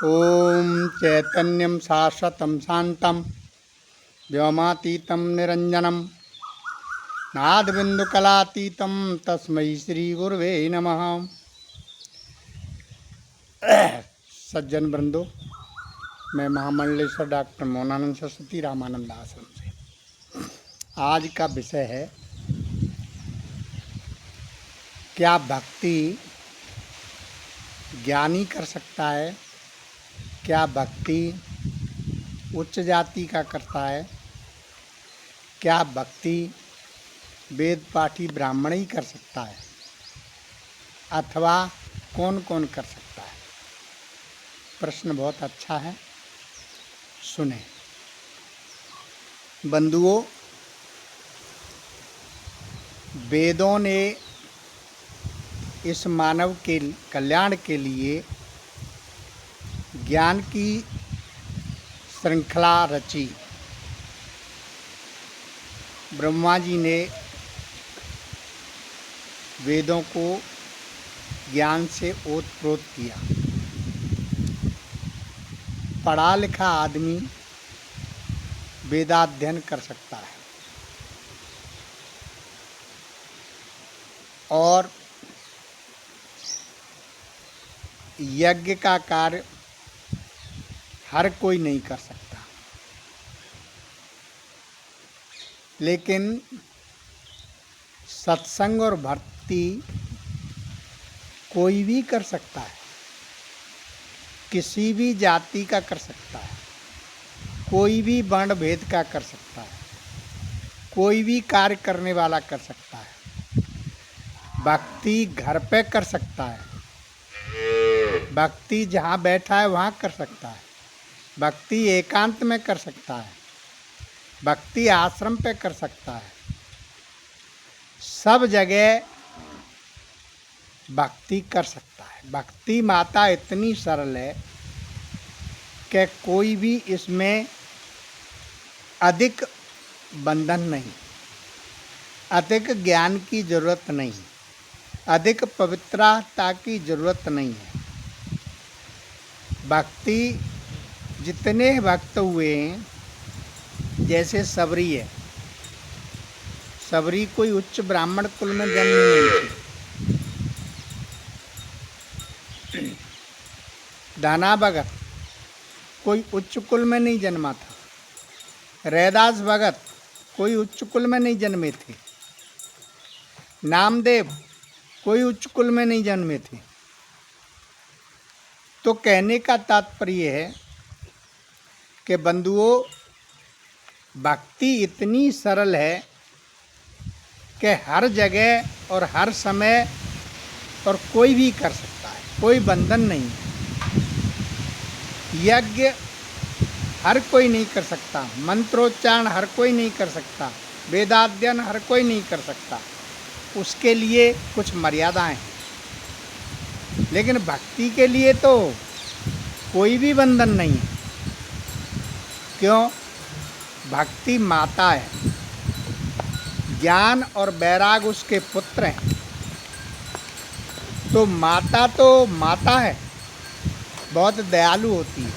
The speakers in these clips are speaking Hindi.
ओम चैतन्यं शाश्वतं शान्तं व्योमातीतं निरञ्जनं नादबिन्दुकलातीतं तस्मै श्रीगुरुवे नमः। सज्जन वृंदो, मैं महामंडलेश्वर डॉक्टर मौनानंद सरस्वती रामानंद आश्रम से आज का विषय है, क्या भक्ति ज्ञानी कर सकता है? क्या भक्ति उच्च जाति का करता है? क्या भक्ति वेद पाठी ब्राह्मण ही कर सकता है अथवा कौन कौन कर सकता है? प्रश्न बहुत अच्छा है, सुने बंधुओं। वेदों ने इस मानव के कल्याण के लिए ज्ञान की श्रृंखला रची। ब्रह्मा जी ने वेदों को ज्ञान से ओतप्रोत किया। पढ़ा लिखा आदमी वेदाध्ययन कर सकता है और यज्ञ का कार्य हर कोई नहीं कर सकता, लेकिन सत्संग और भक्ति कोई भी कर सकता है, किसी भी जाति का कर सकता है, कोई भी वर्ण भेद का कर सकता है, कोई भी कार्य करने वाला कर सकता है। भक्ति घर पे कर सकता है, भक्ति जहाँ बैठा है वहाँ कर सकता है, भक्ति एकांत में कर सकता है, भक्ति आश्रम पे कर सकता है। सब जगह भक्ति कर सकता है। भक्ति माता इतनी सरल है कि कोई भी इसमें अधिक बंधन नहीं, अधिक ज्ञान की जरूरत नहीं, अधिक पवित्रता की जरूरत नहीं है। भक्ति जितने भक्त हुए हैं, जैसे सबरी है, सबरी कोई उच्च ब्राह्मण कुल में जन्म नहीं थी। दाना भगत कोई उच्च कुल में नहीं जन्मा था। रैदास भगत कोई उच्च कुल में नहीं जन्मे थे। नामदेव कोई उच्च कुल में नहीं जन्मे थे। तो कहने का तात्पर्य है कि बंधुओं, भक्ति इतनी सरल है कि हर जगह और हर समय और कोई भी कर सकता है, कोई बंधन नहीं है। यज्ञ हर कोई नहीं कर सकता, मंत्रोच्चारण हर कोई नहीं कर सकता, वेदाध्ययन हर कोई नहीं कर सकता, उसके लिए कुछ मर्यादाएं हैं। लेकिन भक्ति के लिए तो कोई भी बंधन नहीं है। क्यों? भक्ति माता है, ज्ञान और वैराग उसके पुत्र हैं। तो माता है, बहुत दयालु होती है।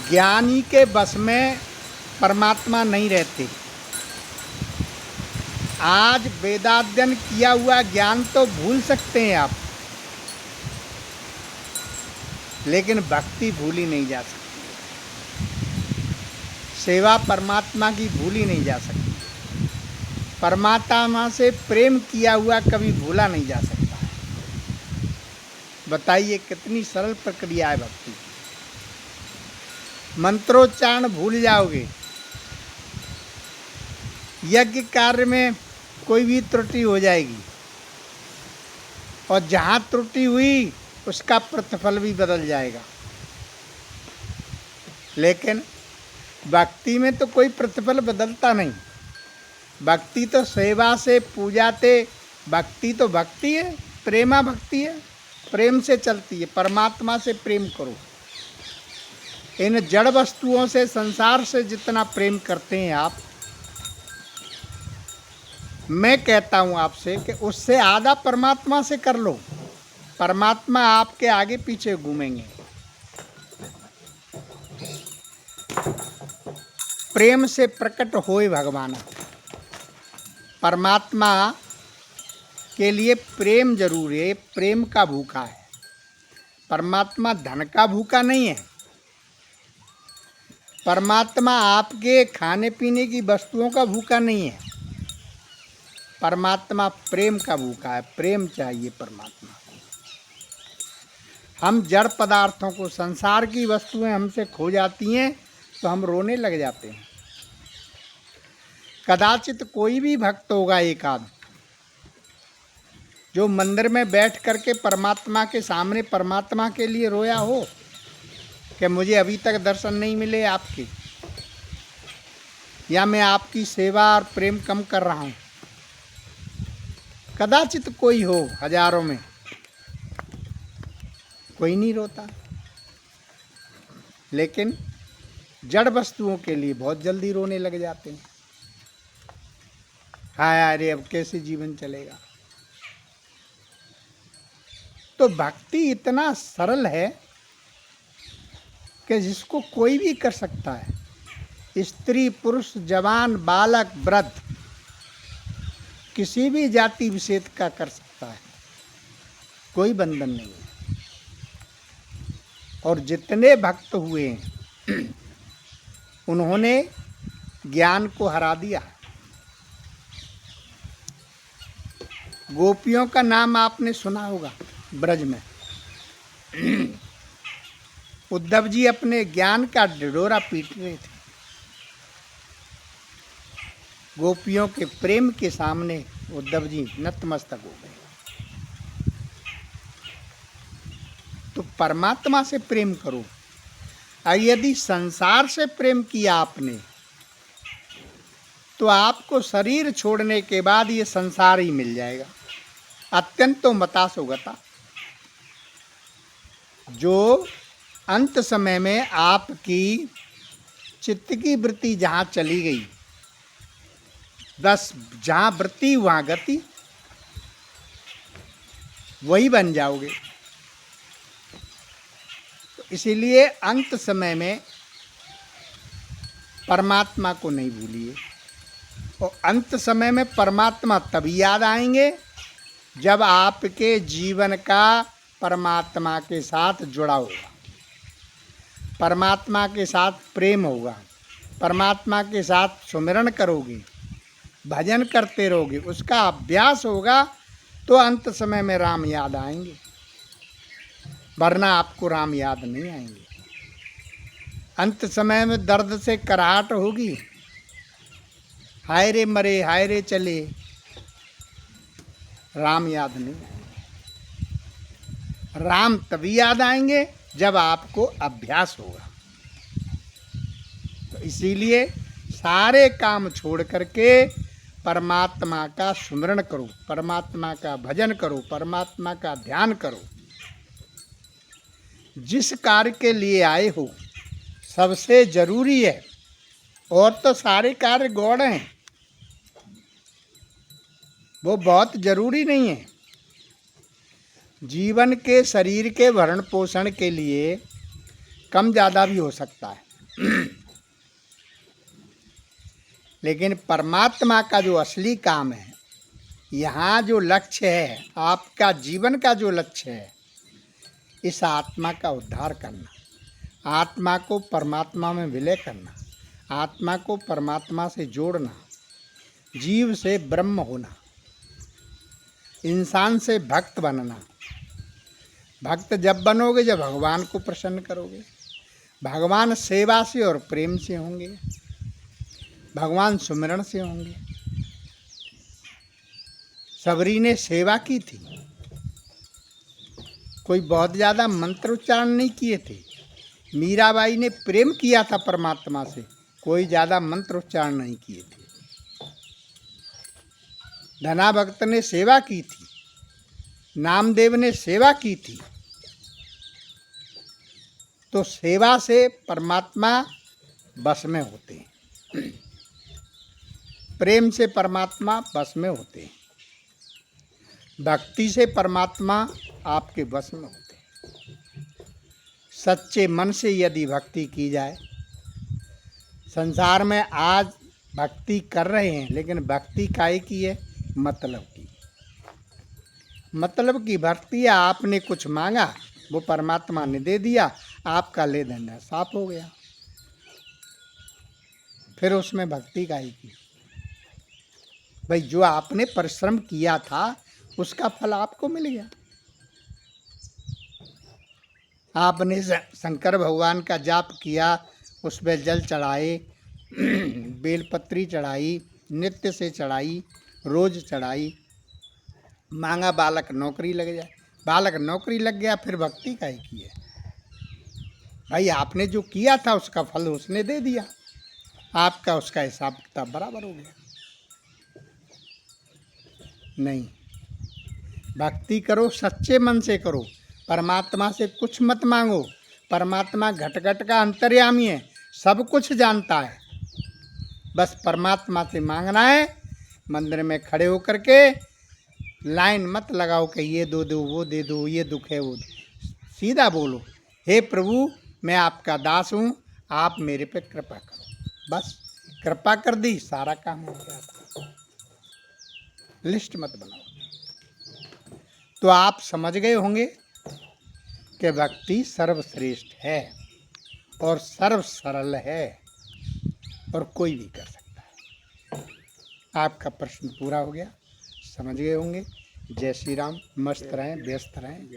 ज्ञानी के बस में परमात्मा नहीं रहते। आज वेदाध्ययन किया हुआ ज्ञान तो भूल सकते हैं आप, लेकिन भक्ति भूली नहीं जा सकती। सेवा परमात्मा की भूली नहीं जा सकती। परमात्मा से प्रेम किया हुआ कभी भूला नहीं जा सकता। बताइए कितनी सरल प्रक्रिया है भक्ति। मंत्रोच्चारण भूल जाओगे, यज्ञ कार्य में कोई भी त्रुटि हो जाएगी, और जहाँ त्रुटि हुई उसका प्रतिफल भी बदल जाएगा। लेकिन भक्ति में तो कोई प्रतिफल बदलता नहीं। भक्ति तो सेवा से, पूजा से, भक्ति तो भक्ति है, प्रेमा भक्ति है, प्रेम से चलती है। परमात्मा से प्रेम करो। इन जड़ वस्तुओं से, संसार से जितना प्रेम करते हैं आप, मैं कहता हूँ आपसे कि उससे आधा परमात्मा से कर लो। परमात्मा आपके आगे पीछे घूमेंगे। प्रेम से प्रकट होए भगवान। परमात्मा के लिए प्रेम जरूर है, प्रेम का भूखा है। परमात्मा धन का भूखा नहीं है। परमात्मा आपके खाने पीने की वस्तुओं का भूखा नहीं है। परमात्मा प्रेम का भूखा है, प्रेम चाहिए परमात्मा को। हम जड़ पदार्थों को, संसार की वस्तुएं हमसे खो जाती हैं तो हम रोने लग जाते हैं। कदाचित कोई भी भक्त होगा एक आध जो मंदिर में बैठ करके परमात्मा के सामने परमात्मा के लिए रोया हो कि मुझे अभी तक दर्शन नहीं मिले आपके, या मैं आपकी सेवा और प्रेम कम कर रहा हूँ। कदाचित कोई हो, हजारों में कोई नहीं रोता। लेकिन जड़ वस्तुओं के लिए बहुत जल्दी रोने लग जाते हैं। हाय अरे अब कैसे जीवन चलेगा। तो भक्ति इतना सरल है कि जिसको कोई भी कर सकता है। स्त्री, पुरुष, जवान, बालक, वृद्ध, किसी भी जाति विशेष का कर सकता है, कोई बंधन नहीं है। और जितने भक्त हुए हैं उन्होंने ज्ञान को हरा दिया। गोपियों का नाम आपने सुना होगा ब्रज में। उद्धव जी अपने ज्ञान का ढिढोरा पीट रहे थे। गोपियों के प्रेम के सामने उद्धव जी नतमस्तक हो गए। तो परमात्मा से प्रेम करो। और यदि संसार से प्रेम किया आपने तो आपको शरीर छोड़ने के बाद ये संसार ही मिल जाएगा। अत्यंतो मतासो गता। जो अंत समय में आपकी चित्त की वृत्ति जहाँ चली गई, बस जहाँ वृत्ति वहाँ गति, वही बन जाओगे। तो इसीलिए अंत समय में परमात्मा को नहीं भूलिए। और अंत समय में परमात्मा तभी याद आएंगे जब आपके जीवन का परमात्मा के साथ जुड़ा होगा, परमात्मा के साथ प्रेम होगा, परमात्मा के साथ सुमिरन करोगे, भजन करते रहोगे, उसका अभ्यास होगा, तो अंत समय में राम याद आएंगे। वरना आपको राम याद नहीं आएंगे। अंत समय में दर्द से कराहट होगी, हाय रे मरे, हाय रे चले, राम याद नहीं आएंगे। राम तभी याद आएंगे जब आपको अभ्यास होगा। तो इसीलिए सारे काम छोड़ करके परमात्मा का सुमिरन करो, परमात्मा का भजन करो, परमात्मा का ध्यान करो। जिस कार्य के लिए आए हो सबसे जरूरी है, और तो सारे कार्य गौण हैं, वो बहुत जरूरी नहीं है। जीवन के शरीर के भरण पोषण के लिए कम ज़्यादा भी हो सकता है। लेकिन परमात्मा का जो असली काम है, यहाँ जो लक्ष्य है, आपका जीवन का जो लक्ष्य है, इस आत्मा का उद्धार करना, आत्मा को परमात्मा में विलय करना, आत्मा को परमात्मा से जोड़ना, जीव से ब्रह्म होना, इंसान से भक्त बनना। भक्त जब बनोगे जब भगवान को प्रसन्न करोगे। भगवान सेवा से और प्रेम से होंगे, भगवान सुमिरन से होंगे। सबरी ने सेवा की थी, कोई बहुत ज़्यादा मंत्र उच्चारण नहीं किए थे। मीराबाई ने प्रेम किया था परमात्मा से, कोई ज़्यादा मंत्र उच्चारण नहीं किए थे। धना भक्त ने सेवा की थी, नामदेव ने सेवा की थी। तो सेवा से परमात्मा बस में होते हैं, प्रेम से परमात्मा बस में होते हैं, भक्ति से परमात्मा आपके वश में होते हैं। सच्चे मन से यदि भक्ति की जाए, संसार में आज भक्ति कर रहे हैं, लेकिन भक्ति काहे की है? मतलब की। मतलब की भक्ति है। आपने कुछ मांगा, वो परमात्मा ने दे दिया, आपका ले धंधा साफ हो गया। फिर उसमें भक्ति काहे की? भाई जो आपने परिश्रम किया था उसका फल आपको मिल गया। आपने शंकर भगवान का जाप किया, उस पर जल चढ़ाए, बेलपत्री चढ़ाई, नित्य से चढ़ाई, रोज चढ़ाई, मांगा बालक नौकरी लग जाए, बालक नौकरी लग गया, फिर भक्ति काहे की है? भाई आपने जो किया था उसका फल उसने दे दिया, आपका उसका हिसाब किताब बराबर हो गया। नहीं, भक्ति करो, सच्चे मन से करो, परमात्मा से कुछ मत मांगो। परमात्मा घट घट का अंतर्यामी है, सब कुछ जानता है। बस परमात्मा से मांगना है। मंदिर में खड़े होकर के लाइन मत लगाओ कि ये दो दो, वो दे दो, ये दुख है वो। सीधा बोलो, हे प्रभु मैं आपका दास हूँ, आप मेरे पे कृपा करो। बस कृपा कर दी, सारा काम हो गया। लिस्ट मत बनाओ। तो आप समझ गए होंगे कि भक्ति सर्वश्रेष्ठ है और सर्व सरल है और कोई भी कर सकता है। आपका प्रश्न पूरा हो गया, समझ गए होंगे। जय श्री राम। मस्त रहें, व्यस्त रहें।